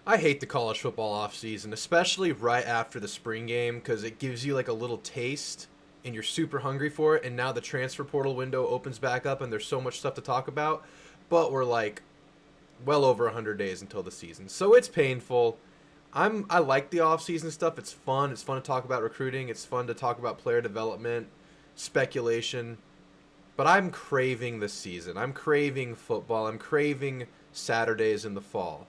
I hate the college football offseason, especially right after the spring game, because it gives you like a little taste and you're super hungry for it. And now the transfer portal window opens back up and there's so much stuff to talk about. But we're like well over 100 days until the season. So it's painful. I like the offseason stuff. It's fun. It's fun to talk about recruiting. It's fun to talk about player development, speculation. But I'm craving the season. I'm craving football. I'm craving Saturdays in the fall.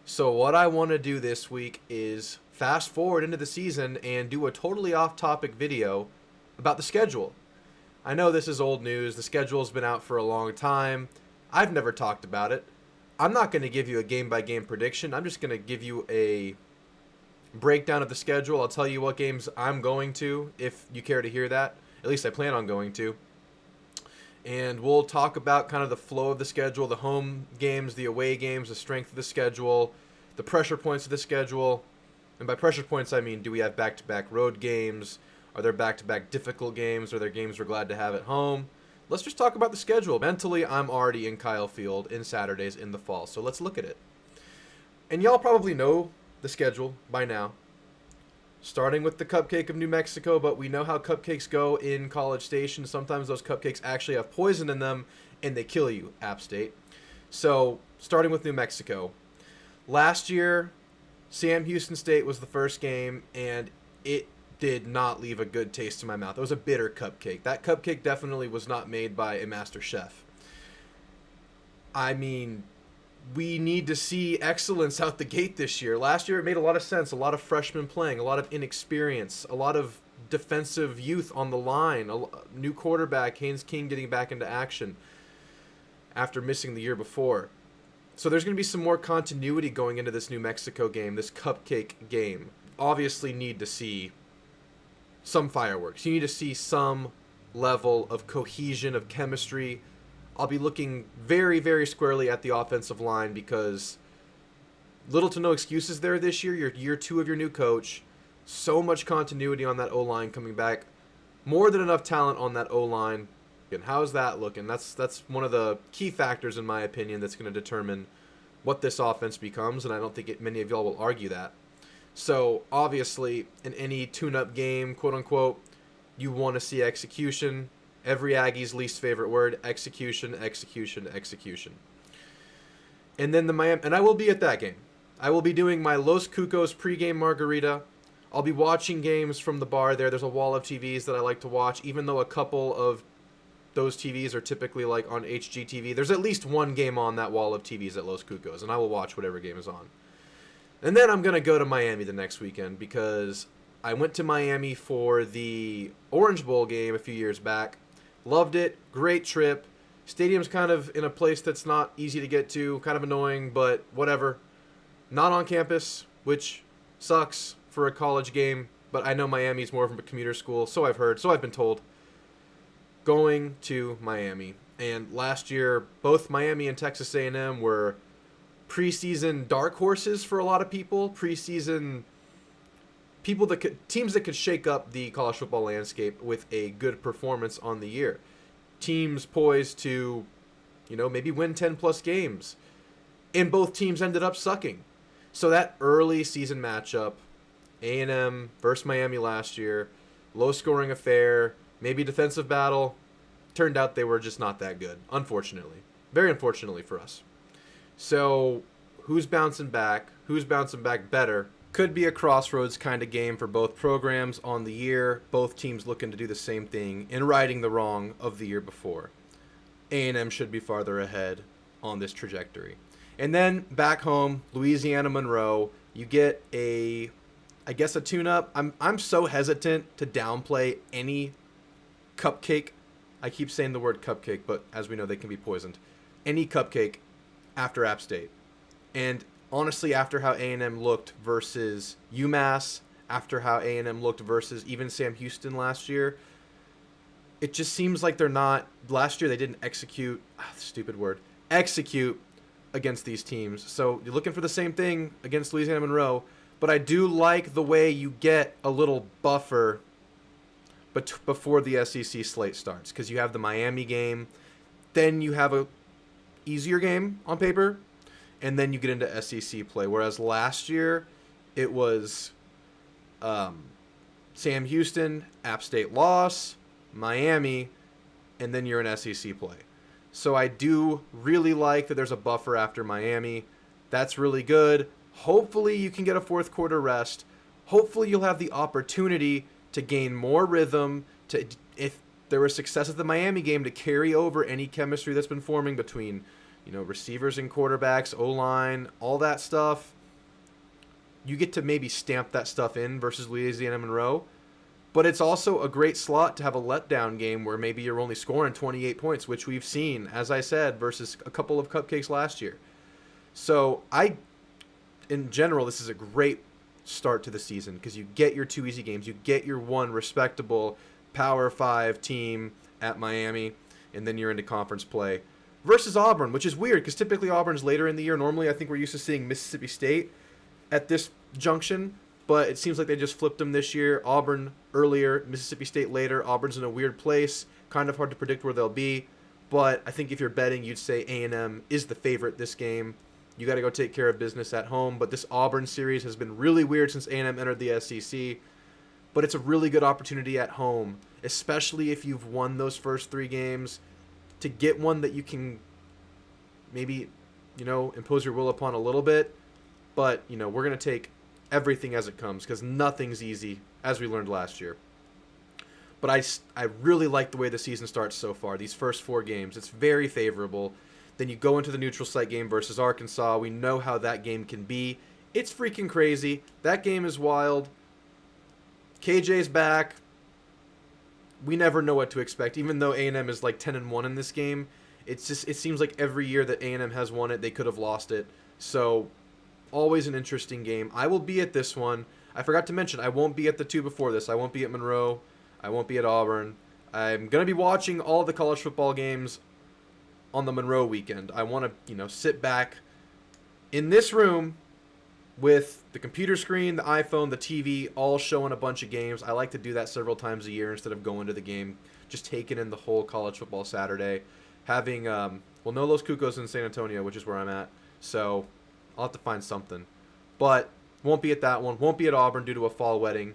So what I want to do this week is fast forward into the season and do a totally off-topic video about the schedule. I know this is old news. The schedule's been out for a long time. I've never talked about it. I'm not going to give you a game-by-game prediction. I'm just going to give you a breakdown of the schedule. I'll tell you what games I'm going to, if you care to hear that. At least I plan on going to. And we'll talk about kind of the flow of the schedule, the home games, the away games, the strength of the schedule, the pressure points of the schedule. And by pressure points, I mean, do we have back-to-back road games? Are there back-to-back difficult games? Are there games we're glad to have at home? Let's just talk about the schedule. Mentally, I'm already in Kyle Field in Saturdays in the fall, so let's look at it. And y'all probably know the schedule by now. Starting with the Cupcake of New Mexico, but we know how cupcakes go in College Station. Sometimes those cupcakes actually have poison in them, and they kill you, App State. So, starting with New Mexico. Last year, Sam Houston State was the first game, and it did not leave a good taste in my mouth. It was a bitter cupcake. That cupcake definitely was not made by a master chef. I mean, we need to see excellence out the gate this year. Last year it made a lot of sense. A lot of freshmen playing, a lot of inexperience, a lot of defensive youth on the line, a new quarterback, Haynes King getting back into action after missing the year before. So there's going to be some more continuity going into this New Mexico game, this cupcake game. Obviously need to see some fireworks. You need to see some level of cohesion, of chemistry. I'll be looking very, very squarely at the offensive line because little to no excuses there this year. You're year two of your new coach. So much continuity on that O-line coming back. More than enough talent on that O-line. And how's that looking? That's one of the key factors, in my opinion, that's going to determine what this offense becomes, and I don't think many of y'all will argue that. So, obviously, in any tune-up game, quote-unquote, you want to see execution. Every Aggie's least favorite word, execution, execution, execution. And then the Miami, and I will be at that game. I will be doing my Los Cucos pregame margarita. I'll be watching games from the bar there. There's a wall of TVs that I like to watch, even though a couple of those TVs are typically like on HGTV. There's at least one game on that wall of TVs at Los Cucos, and I will watch whatever game is on. And then I'm going to go to Miami the next weekend because I went to Miami for the Orange Bowl game a few years back. Loved it. Great trip. Stadium's kind of in a place that's not easy to get to. Kind of annoying, but whatever. Not on campus, which sucks for a college game. But I know Miami's more of a commuter school, so I've heard. So I've been told. Going to Miami. And last year, both Miami and Texas A&M were preseason dark horses for a lot of people. Preseason people teams that could shake up the college football landscape with a good performance on the year. Teams poised to, maybe win 10 plus games. And both teams ended up sucking. So that early season matchup, A&M versus Miami last year, low scoring affair, maybe defensive battle, turned out they were just not that good, unfortunately. Very unfortunately for us. So who's bouncing back? Who's bouncing back better? Could be a crossroads kind of game for both programs on the year. Both teams looking to do the same thing and righting the wrong of the year before. A&M should be farther ahead on this trajectory. And then back home, Louisiana Monroe, you get a tune-up. I'm so hesitant to downplay any cupcake. I keep saying the word cupcake, but as we know, they can be poisoned. Any cupcake after App State. And honestly, after how A&M looked versus UMass, after how A&M looked versus even Sam Houston last year, it just seems like they're not. Last year they didn't execute against these teams. So you're looking for the same thing against Louisiana Monroe, but I do like the way you get a little buffer before the SEC slate starts, because you have the Miami game, then you have a easier game on paper, and then you get into SEC play. Whereas last year, it was Sam Houston, App State loss, Miami, and then you're in SEC play. So I do really like that there's a buffer after Miami. That's really good. Hopefully you can get a fourth quarter rest. Hopefully you'll have the opportunity to gain more rhythm, to, if there was success at the Miami game, to carry over any chemistry that's been forming between, receivers and quarterbacks, O-line, all that stuff. You get to maybe stamp that stuff in versus Louisiana Monroe. But it's also a great slot to have a letdown game where maybe you're only scoring 28 points, which we've seen, as I said, versus a couple of cupcakes last year. So in general, this is a great start to the season because you get your 2 easy games. You get your 1 respectable Power 5 team at Miami, and then you're into conference play versus Auburn, which is weird because typically Auburn's later in the year. Normally, I think we're used to seeing Mississippi State at this junction, but it seems like they just flipped them this year. Auburn earlier, Mississippi State later. Auburn's in a weird place. Kind of hard to predict where they'll be, but I think if you're betting, you'd say A&M is the favorite this game. You got to go take care of business at home, but this Auburn series has been really weird since A&M entered the SEC, but it's a really good opportunity at home, especially if you've won those first 3 games, to get one that you can maybe, impose your will upon a little bit, but, we're going to take everything as it comes because nothing's easy, as we learned last year. But I really like the way the season starts so far. These first 4 games, it's very favorable. Then you go into the neutral site game versus Arkansas. We know how that game can be. It's freaking crazy. That game is wild. KJ's back. We never know what to expect. Even though A&M is like 10-1 in this game, it seems like every year that A&M has won it, they could have lost it. So always an interesting game. I will be at this one. I forgot to mention, I won't be at the 2 before this. I won't be at Monroe. I won't be at Auburn. I'm going to be watching all the college football games on the Monroe weekend. I want to, sit back in this room with the computer screen, the iPhone, the TV, all showing a bunch of games. I like to do that several times a year instead of going to the game, just taking in the whole college football Saturday. Having, no Los Cucos in San Antonio, which is where I'm at. So I'll have to find something. But won't be at that one. Won't be at Auburn due to a fall wedding.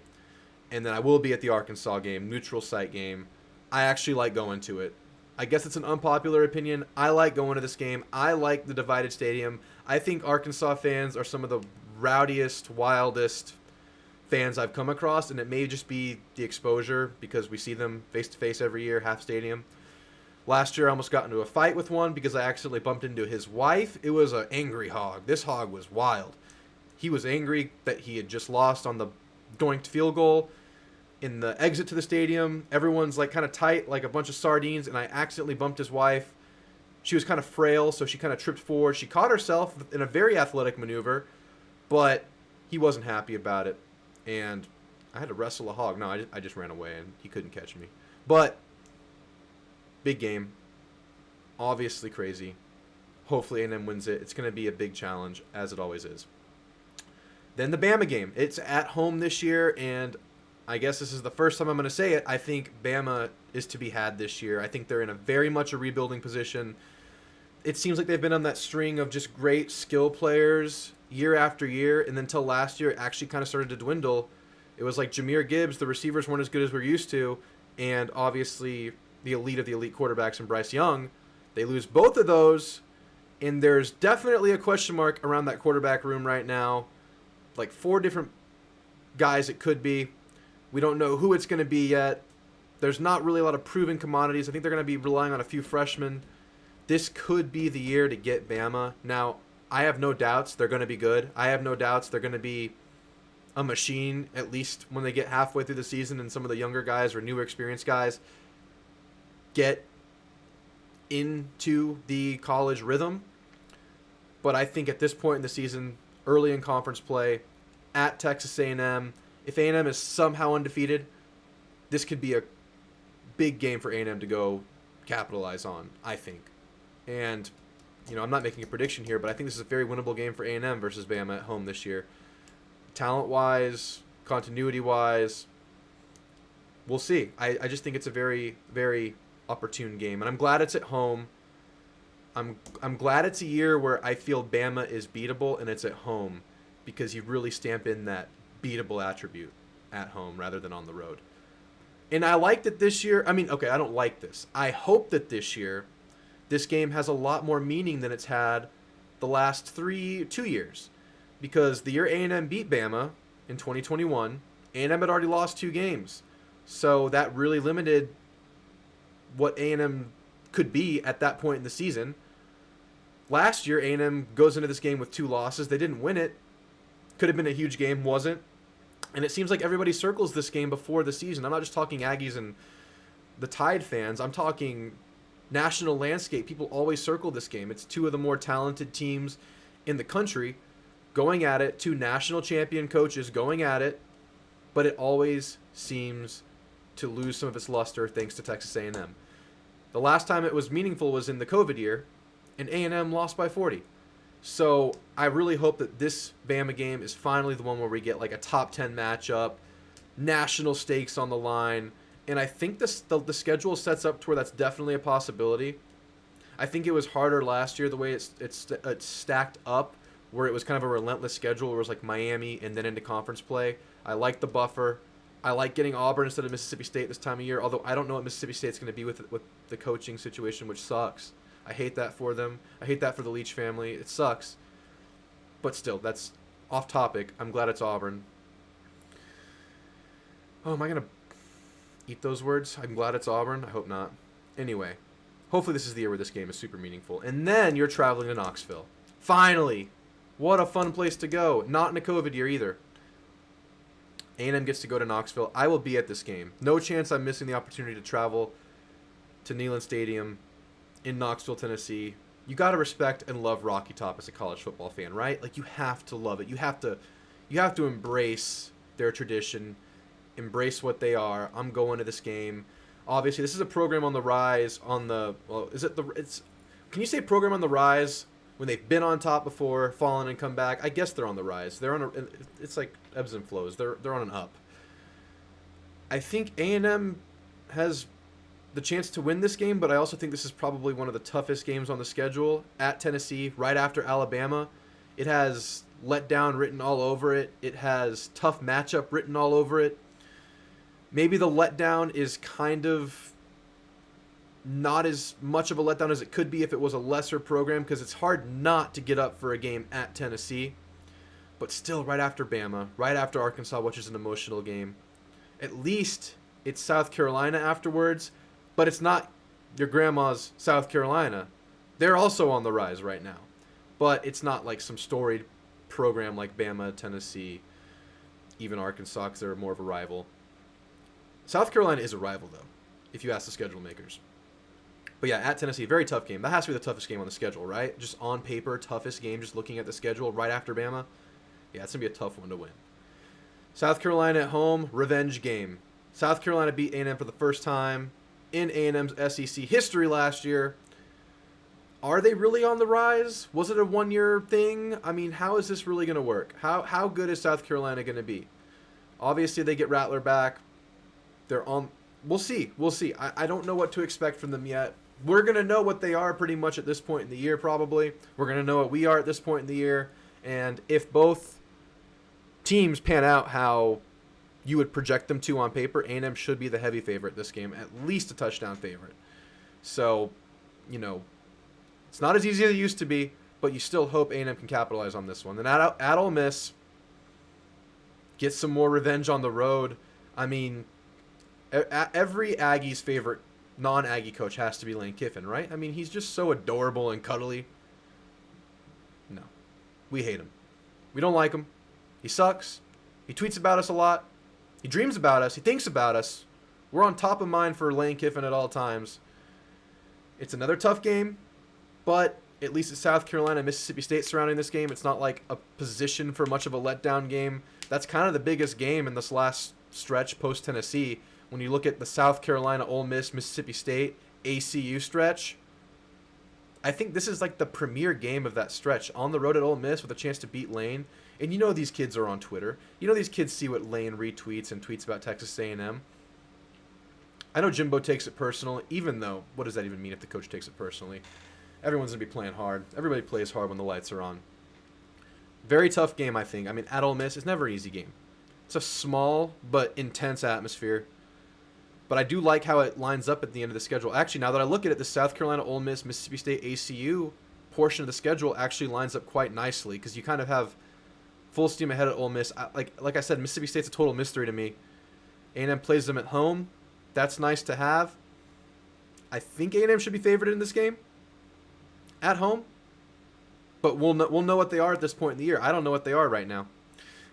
And then I will be at the Arkansas game, neutral site game. I actually like going to it. I guess it's an unpopular opinion. I like going to this game. I like the divided stadium. I think Arkansas fans are some of the rowdiest, wildest fans I've come across, and it may just be the exposure because we see them face-to-face every year, half stadium. Last year I almost got into a fight with one because I accidentally bumped into his wife. It was an angry hog. This hog was wild. He was angry that he had just lost on the doinked field goal. In the exit to the stadium, everyone's like kind of tight, like a bunch of sardines, and I accidentally bumped his wife. She was kind of frail, so she kind of tripped forward. She caught herself in a very athletic maneuver, but he wasn't happy about it, and I had to wrestle a hog. No, I just ran away, and he couldn't catch me. But big game, obviously crazy. Hopefully A&M wins it. It's going to be a big challenge, as it always is. Then the Bama game. It's at home this year, and I guess this is the first time I'm going to say it. I think Bama is to be had this year. I think they're in a very much a rebuilding position. It seems like they've been on that string of just great skill players year after year, and then until last year it actually kind of started to dwindle. It was like Jahmyr Gibbs, the receivers weren't as good as we're used to, and obviously the elite of the elite quarterbacks and Bryce Young. They lose both of those, and there's definitely a question mark around that quarterback room right now. Like 4 different guys it could be. We don't know who it's going to be yet. There's not really a lot of proven commodities. I think they're going to be relying on a few freshmen. This could be the year to get Bama. Now, I have no doubts they're going to be good. I have no doubts they're going to be a machine, at least when they get halfway through the season and some of the younger guys or newer experienced guys get into the college rhythm. But I think at this point in the season, early in conference play, at Texas A&M, if A&M is somehow undefeated, this could be a big game for A&M to go capitalize on, I think. And, I'm not making a prediction here, but I think this is a very winnable game for A&M versus Bama at home this year. Talent-wise, continuity-wise, we'll see. I just think it's a very, very opportune game. And I'm glad it's at home. I'm glad it's a year where I feel Bama is beatable and it's at home, because you really stamp in that beatable attribute at home rather than on the road. And I like that this year. I mean, okay, I don't like this. I hope that this year, this game has a lot more meaning than it's had the last 2 years, because the year A&M beat Bama in 2021, A&M had already lost 2 games, so that really limited what A&M could be at that point in the season. Last year, A&M goes into this game with 2 losses. They didn't win it. Could have been a huge game, wasn't. And it seems like everybody circles this game before the season. I'm not just talking Aggies and the Tide fans. I'm talking national landscape. People always circle this game. It's 2 of the more talented teams in the country going at it, 2 national champion coaches going at it, but it always seems to lose some of its luster thanks to Texas A&M. The last time it was meaningful was in the COVID year, and A&M lost by 40. So I really hope that this Bama game is finally the one where we get like a top 10 matchup, national stakes on the line, and I think the schedule sets up to where that's definitely a possibility. I think it was harder last year the way it's stacked up, where it was kind of a relentless schedule where it was like Miami and then into conference play. I like the buffer. I like getting Auburn instead of Mississippi State this time of year, although I don't know what Mississippi State's going to be with the coaching situation, which sucks. I hate that for them. I hate that for the Leach family. It sucks. But still, that's off topic. I'm glad it's Auburn. Oh, am I going to eat those words? I'm glad it's Auburn? I hope not. Anyway, hopefully this is the year where this game is super meaningful. And then you're traveling to Knoxville. Finally! What a fun place to go. Not in a COVID year either. A&M gets to go to Knoxville. I will be at this game. No chance I'm missing the opportunity to travel to Neyland Stadium in Knoxville, Tennessee. You got to respect and love Rocky Top as a college football fan, right? Like, you have to love it. You have to embrace their tradition, embrace what they are. I'm going to this game. Obviously, this is a program on the rise can you say program on the rise when they've been on top before, fallen and come back? I guess they're on the rise. It's like ebbs and flows. They're on an up. I think A&M has the chance to win this game, but I also think this is probably one of the toughest games on the schedule. At Tennessee, right after Alabama. It has letdown written all over it. It has tough matchup written all over it. Maybe the letdown is kind of not as much of a letdown as it could be if it was a lesser program, because it's hard not to get up for a game at Tennessee. But still, right after Bama, right after Arkansas, which is an emotional game. At least it's South Carolina afterwards, but it's not your grandma's South Carolina. They're also on the rise right now. But it's not like some storied program like Bama, Tennessee, even Arkansas, because they're more of a rival. South Carolina is a rival, though, if you ask the schedule makers. But yeah, at Tennessee, very tough game. That has to be the toughest game on the schedule, right? Just on paper, toughest game, just looking at the schedule right after Bama. Yeah, it's going to be a tough one to win. South Carolina at home, revenge game. South Carolina beat A&M for the first time in A&M's SEC history last year. Are they really on the rise? Was it a one-year thing? I mean, how is this really going to work? How good is South Carolina going to be? Obviously, they get Rattler back. They're on. We'll see. I don't know what to expect from them yet. We're going to know what they are pretty much at this point in the year, probably. We're going to know what we are at this point in the year. And if both teams pan out how you would project them to on paper, A&M should be the heavy favorite this game, at least a touchdown favorite. So, it's not as easy as it used to be, but you still hope A&M can capitalize on this one. Then at Ole Miss, get some more revenge on the road. I mean, every Aggie's favorite non-Aggie coach has to be Lane Kiffin, right? I mean, he's just so adorable and cuddly. No. We hate him. We don't like him. He sucks. He tweets about us a lot. He dreams about us. He thinks about us. We're on top of mind for Lane Kiffin at all times. It's another tough game, but at least it's South Carolina and Mississippi State surrounding this game. It's not like a position for much of a letdown game. That's kind of the biggest game in this last stretch post-Tennessee. When you look at the South Carolina, Ole Miss, Mississippi State, ACU stretch, I think this is like the premier game of that stretch. On the road at Ole Miss with a chance to beat Lane. And these kids are on Twitter. These kids see what Lane retweets and tweets about Texas A&M. I know Jimbo takes it personal, even though, what does that even mean if the coach takes it personally? everyone's going to be playing hard. Everybody plays hard when the lights are on. Very tough game, I think. I mean, at Ole Miss, it's never an easy game. It's a small but intense atmosphere. But I do like how it lines up at the end of the schedule. Actually, now that I look at it, the South Carolina, Ole Miss, Mississippi State, ACU portion of the schedule actually lines up quite nicely because you kind of have full steam ahead at Ole Miss. Like I said, Mississippi State's a total mystery to me. A&M plays them at home. That's nice to have. I think A&M should be favored in this game at home. But we'll know what they are at this point in the year. I don't know what they are right now.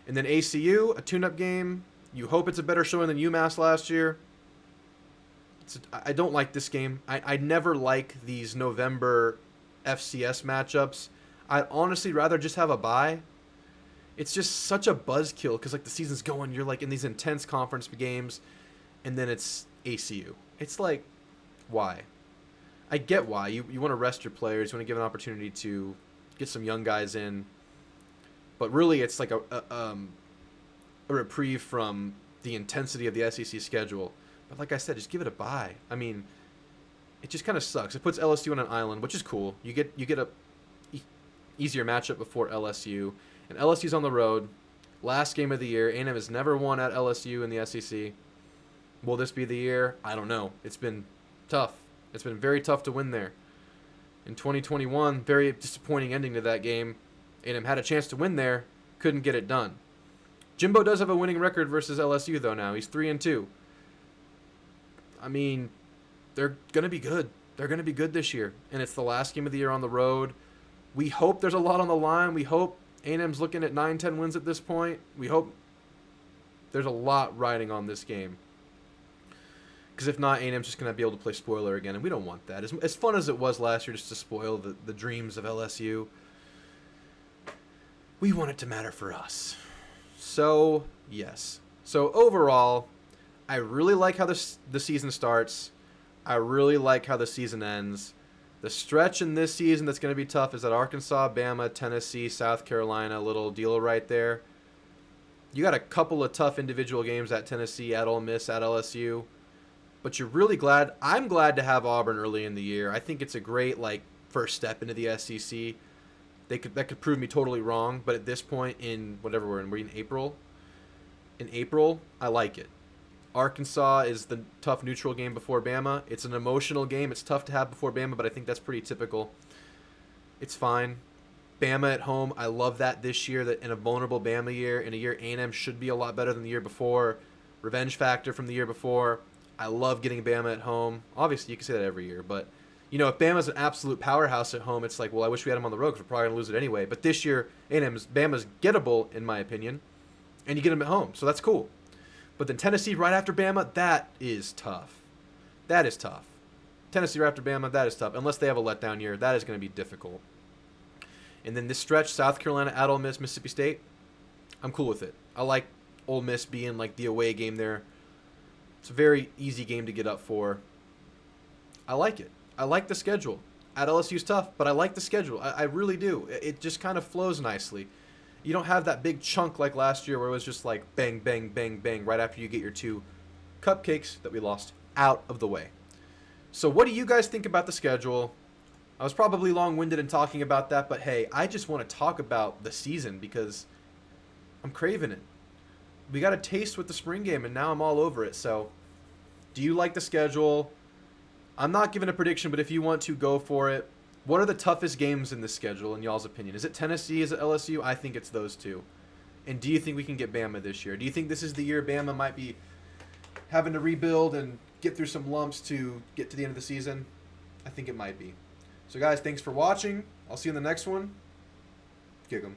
And then ACU, a tune-up game. You hope it's a better showing than UMass last year. I don't like this game. I never like these November FCS matchups. I'd honestly rather just have a bye. It's just such a buzzkill because like the season's going, you're like in these intense conference games, and then it's ACU. It's like, why? I get why. You want to rest your players. You want to give an opportunity to get some young guys in. But really, it's like a reprieve from the intensity of the SEC schedule. But like I said, just give it a bye. I mean, it just kind of sucks. It puts LSU on an island, which is cool. You get a easier matchup before LSU, and LSU's on the road. Last game of the year. A&M has never won at LSU in the SEC. Will this be the year? I don't know. It's been tough. It's been very tough to win there. In 2021, very disappointing ending to that game. A&M had a chance to win there, couldn't get it done. Jimbo does have a winning record versus LSU though now. He's 3-2. I mean, they're going to be good. They're going to be good this year. And it's the last game of the year on the road. We hope there's a lot on the line. We hope A&M's looking at 9-10 wins at this point. We hope there's a lot riding on this game. Because if not, A&M's just going to be able to play spoiler again, and we don't want that. As fun as it was last year just to spoil the dreams of LSU, we want it to matter for us. So, yes. So, overall, I really like how the season starts. I really like how the season ends. The stretch in this season that's going to be tough is at Arkansas, Bama, Tennessee, South Carolina, little deal right there. You got a couple of tough individual games at Tennessee, at Ole Miss, at LSU. But you're really glad. I'm glad to have Auburn early in the year. I think it's a great first step into the SEC. That could prove me totally wrong, but at this point in whatever we're in April. In April, I like it. Arkansas is the tough neutral game before Bama. It's an emotional game. It's tough to have before Bama, but I think that's pretty typical. It's fine. Bama at home, I love that this year. That in a vulnerable Bama year, in a year A&M should be a lot better than the year before. Revenge factor from the year before. I love getting Bama at home. Obviously, you can say that every year, but if Bama's an absolute powerhouse at home, it's like, well, I wish we had them on the road because we're probably going to lose it anyway. But this year, Bama's gettable, in my opinion, and you get them at home, so that's cool. But then Tennessee right after Bama, that is tough. That is tough. Tennessee right after Bama, that is tough. Unless they have a letdown year, that is going to be difficult. And then this stretch, South Carolina at Ole Miss, Mississippi State, I'm cool with it. I like Ole Miss being the away game there. It's a very easy game to get up for. I like it. I like the schedule. At LSU's tough, but I like the schedule. I really do. It just kind of flows nicely. You don't have that big chunk like last year where it was just bang, bang, bang, bang right after you get your 2 cupcakes that we lost out of the way. So what do you guys think about the schedule? I was probably long-winded in talking about that, but hey, I just want to talk about the season because I'm craving it. We got a taste with the spring game, and now I'm all over it. So do you like the schedule? I'm not giving a prediction, but if you want to, go for it. What are the toughest games in this schedule, in y'all's opinion? Is it Tennessee? Is it LSU? I think it's those two. And do you think we can get Bama this year? Do you think this is the year Bama might be having to rebuild and get through some lumps to get to the end of the season? I think it might be. So, guys, thanks for watching. I'll see you in the next one. Gig 'em.